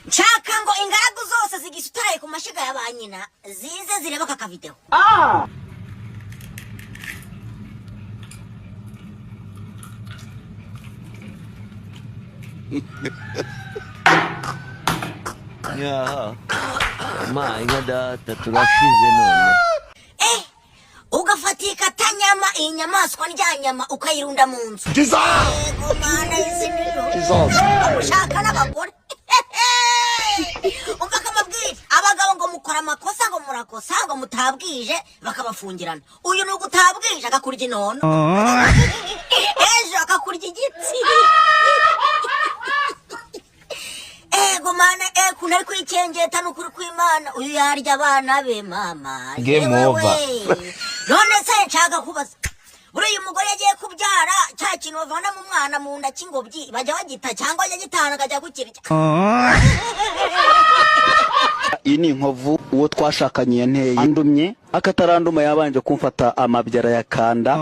nshaka ngo ingaragu zose zigisutaraye ku mashiga ya banyina zize zireba aka video. Ya ma inga data turashize none. Ugafatika tanyama inyamaswa njyanyama ukayirunda mu nzu. Yego mana iziniro. Ushaka n'abagore. Umva kamabwire abagabo ngo mukora amakosa ngo murakosa ngo mutabwije bakabafungirana. Uyu nuko utabwije agakurya inono. Ejo akakurya igitsi. Ego mana kunari kwicengeta n'ukuri kw'Imana uyu yarya abana be mama. Game over. None se nshaka kubaza buriya umugore yagiye kubyara cya kintu bavana mu mwana mu nda cy'ingobyi bajya bagita cyangwa yagitana akajya gukirya. Iyi ni inkovu uwo twashakanye yanteye andumye akataranduma yabanje kumfata amabyara ya kanda.